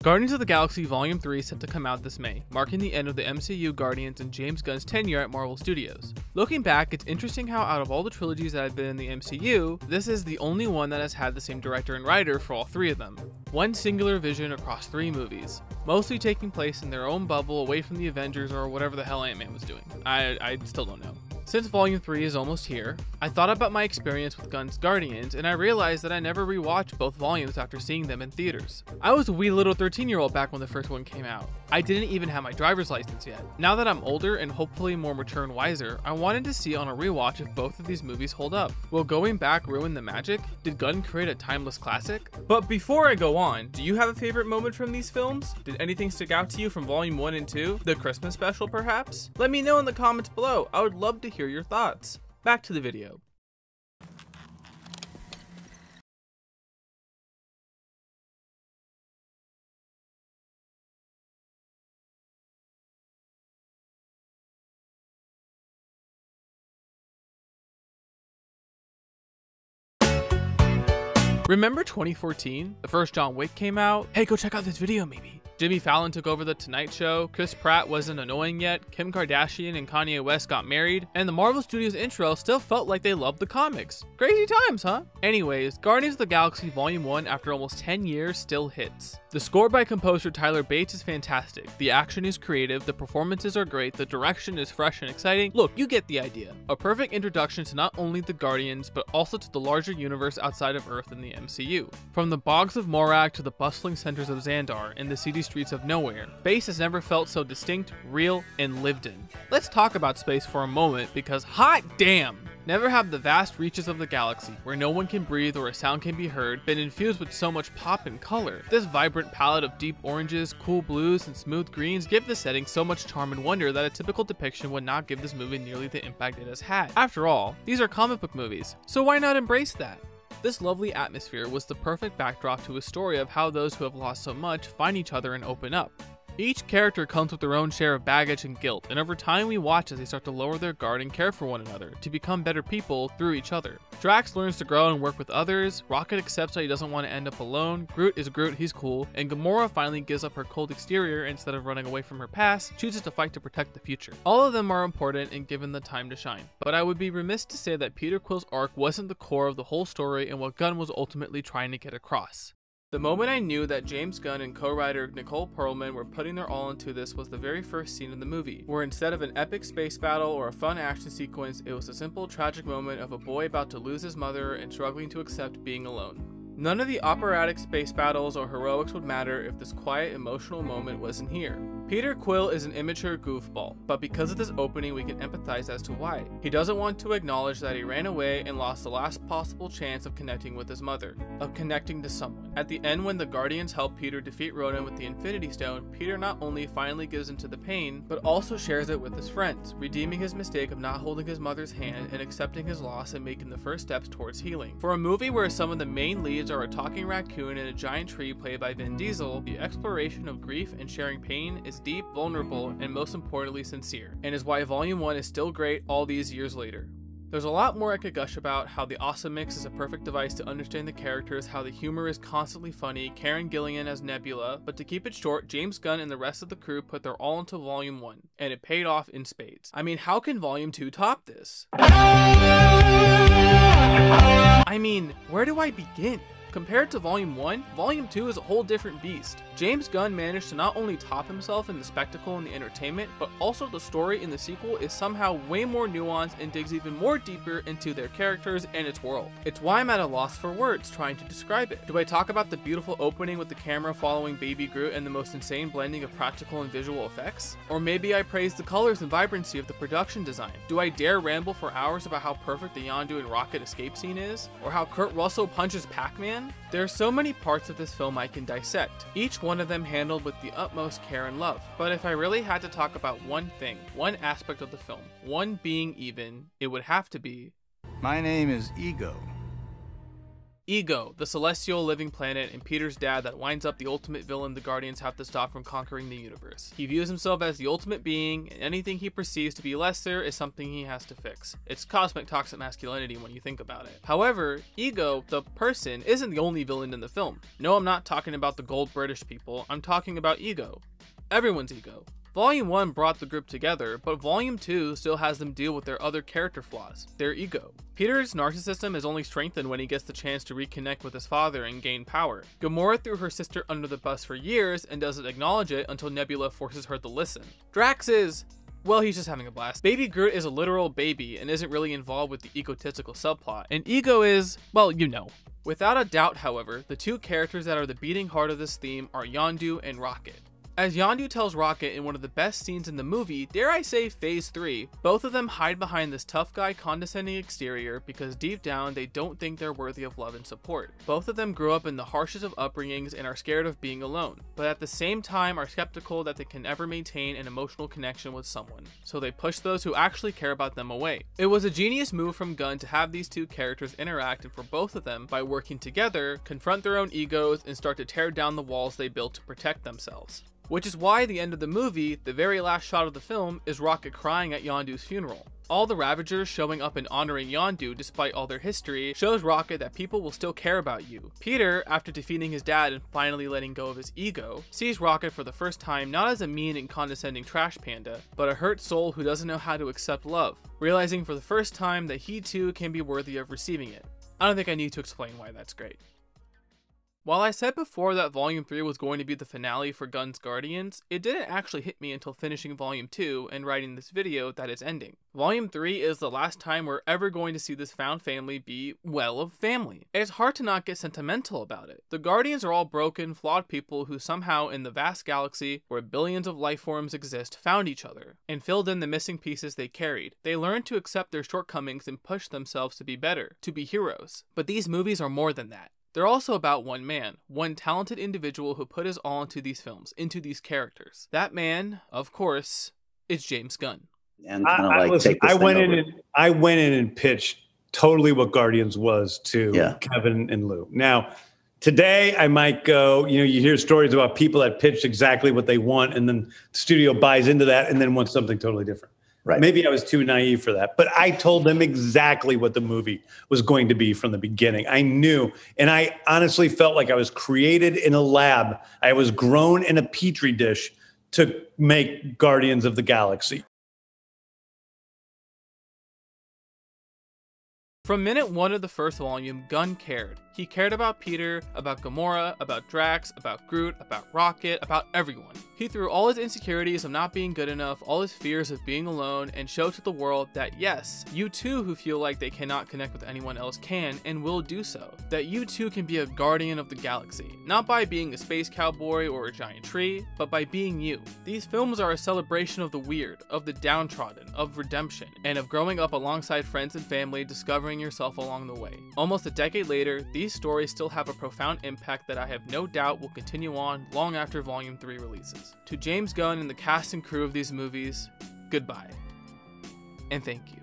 Guardians of the Galaxy Volume 3 is set to come out this May, marking the end of the MCU Guardians and James Gunn's tenure at Marvel Studios. Looking back, it's interesting how out of all the trilogies that have been in the MCU, this is the only one that has had the same director and writer for all three of them. One singular vision across three movies, mostly taking place in their own bubble away from the Avengers or whatever the hell Ant-Man was doing. I still don't know. Since Volume 3 is almost here, I thought about my experience with Gunn's Guardians, and I realized that I never rewatched both volumes after seeing them in theaters. I was a wee little 13-year-old back when the first one came out. I didn't even have my driver's license yet. Now that I'm older and hopefully more mature and wiser, I wanted to see on a rewatch if both of these movies hold up. Will going back ruin the magic? Did Gunn create a timeless classic? But before I go on, do you have a favorite moment from these films? Did anything stick out to you from Volume 1 and 2? The Christmas special perhaps? Let me know in the comments below. I would love to hear your thoughts. Back to the video. Remember 2014? The first John Wick came out? Hey, go check out this video maybe. Jimmy Fallon took over The Tonight Show, Chris Pratt wasn't annoying yet, Kim Kardashian and Kanye West got married, and the Marvel Studios intro still felt like they loved the comics. Crazy times, huh? Anyways, Guardians of the Galaxy Volume 1 after almost 10 years still hits. The score by composer Tyler Bates is fantastic, the action is creative, the performances are great, the direction is fresh and exciting. Look, you get the idea. A perfect introduction to not only the Guardians, but also to the larger universe outside of Earth in the MCU. From the bogs of Morag to the bustling centers of Xandar and the seedy streets of nowhere, space has never felt so distinct, real, and lived in. Let's talk about space for a moment because hot damn! Never have the vast reaches of the galaxy, where no one can breathe or a sound can be heard, been infused with so much pop and color. This vibrant palette of deep oranges, cool blues, and smooth greens give the setting so much charm and wonder that a typical depiction would not give this movie nearly the impact it has had. After all, these are comic book movies, so why not embrace that? This lovely atmosphere was the perfect backdrop to a story of how those who have lost so much find each other and open up. Each character comes with their own share of baggage and guilt, and over time we watch as they start to lower their guard and care for one another, to become better people through each other. Drax learns to grow and work with others, Rocket accepts that he doesn't want to end up alone, Groot is Groot, he's cool, and Gamora finally gives up her cold exterior and instead of running away from her past, chooses to fight to protect the future. All of them are important and given the time to shine. But I would be remiss to say that Peter Quill's arc wasn't the core of the whole story and what Gunn was ultimately trying to get across. The moment I knew that James Gunn and co-writer Nicole Perlman were putting their all into this was the very first scene in the movie, where instead of an epic space battle or a fun action sequence, it was a simple tragic moment of a boy about to lose his mother and struggling to accept being alone. None of the operatic space battles or heroics would matter if this quiet emotional moment wasn't here. Peter Quill is an immature goofball, but because of this opening we can empathize as to why. He doesn't want to acknowledge that he ran away and lost the last possible chance of connecting with his mother, of connecting to someone. At the end, when the Guardians help Peter defeat Ronan with the Infinity Stone, Peter not only finally gives into the pain, but also shares it with his friends, redeeming his mistake of not holding his mother's hand and accepting his loss and making the first steps towards healing. For a movie where some of the main leads are a talking raccoon and a giant tree played by Vin Diesel, the exploration of grief and sharing pain is deep, vulnerable, and most importantly sincere, and is why Volume 1 is still great all these years later. There's a lot more I could gush about, how the Awesome Mix is a perfect device to understand the characters, how the humor is constantly funny, Karen Gillan as Nebula, but to keep it short, James Gunn and the rest of the crew put their all into Volume 1, and it paid off in spades. I mean, how can Volume 2 top this? I mean, where do I begin? Compared to Volume 1, Volume 2 is a whole different beast. James Gunn managed to not only top himself in the spectacle and the entertainment, but also the story in the sequel is somehow way more nuanced and digs even more deeper into their characters and its world. It's why I'm at a loss for words trying to describe it. Do I talk about the beautiful opening with the camera following Baby Groot and the most insane blending of practical and visual effects? Or maybe I praise the colors and vibrancy of the production design? Do I dare ramble for hours about how perfect the Yondu and Rocket escape scene is? Or how Kurt Russell punches Pac-Man? There are so many parts of this film I can dissect, each one of them handled with the utmost care and love. But if I really had to talk about one thing, one aspect of the film, one being even, it would have to be... My name is Ego. Ego, the celestial living planet and Peter's dad that winds up the ultimate villain the Guardians have to stop from conquering the universe. He views himself as the ultimate being, and anything he perceives to be lesser is something he has to fix. It's cosmic toxic masculinity when you think about it. However, Ego, the person, isn't the only villain in the film. No, I'm not talking about the gold British people, I'm talking about Ego. Everyone's ego. Volume 1 brought the group together, but Volume 2 still has them deal with their other character flaws, their ego. Peter's narcissism is only strengthened when he gets the chance to reconnect with his father and gain power. Gamora threw her sister under the bus for years and doesn't acknowledge it until Nebula forces her to listen. Drax is... well, he's just having a blast. Baby Groot is a literal baby and isn't really involved with the egotistical subplot. And Ego is, well, you know. Without a doubt, however, the two characters that are the beating heart of this theme are Yondu and Rocket. As Yondu tells Rocket in one of the best scenes in the movie, dare I say Phase 3, both of them hide behind this tough guy condescending exterior because deep down they don't think they're worthy of love and support. Both of them grew up in the harshest of upbringings and are scared of being alone, but at the same time are skeptical that they can ever maintain an emotional connection with someone, so they push those who actually care about them away. It was a genius move from Gunn to have these two characters interact and for both of them, by working together, confront their own egos and start to tear down the walls they built to protect themselves. Which is why the end of the movie, the very last shot of the film, is Rocket crying at Yondu's funeral. All the Ravagers showing up and honoring Yondu despite all their history shows Rocket that people will still care about you. Peter, after defeating his dad and finally letting go of his ego, sees Rocket for the first time not as a mean and condescending trash panda, but a hurt soul who doesn't know how to accept love, realizing for the first time that he too can be worthy of receiving it. I don't think I need to explain why that's great. While I said before that Volume 3 was going to be the finale for Gunn's Guardians, it didn't actually hit me until finishing Volume 2 and writing this video that it's ending. Volume 3 is the last time we're ever going to see this found family be, well, a family. It's hard to not get sentimental about it. The Guardians are all broken, flawed people who somehow in the vast galaxy where billions of life forms exist found each other and filled in the missing pieces they carried. They learned to accept their shortcomings and push themselves to be better, to be heroes. But these movies are more than that. They're also about one man, one talented individual who put his all into these films, into these characters. That man, of course, is James Gunn. And kind of like listen, I went in and pitched totally what Guardians was to Kevin and Lou. Now, today I might go, you hear stories about people that pitched exactly what they want and then the studio buys into that and then wants something totally different. Right. Maybe I was too naive for that, but I told them exactly what the movie was going to be from the beginning. I knew, and I honestly felt like I was created in a lab. I was grown in a petri dish to make Guardians of the Galaxy. From minute 1 of the first volume, Gunn cared. He cared about Peter, about Gamora, about Drax, about Groot, about Rocket, about everyone. He threw all his insecurities of not being good enough, all his fears of being alone, and showed to the world that yes, you too who feel like they cannot connect with anyone else can and will do so. That you too can be a guardian of the galaxy, not by being a space cowboy or a giant tree, but by being you. These films are a celebration of the weird, of the downtrodden, of redemption, and of growing up alongside friends and family, discovering yourself along the way. Almost a decade later, these stories still have a profound impact that I have no doubt will continue on long after Volume 3 releases. To James Gunn and the cast and crew of these movies, goodbye. And thank you.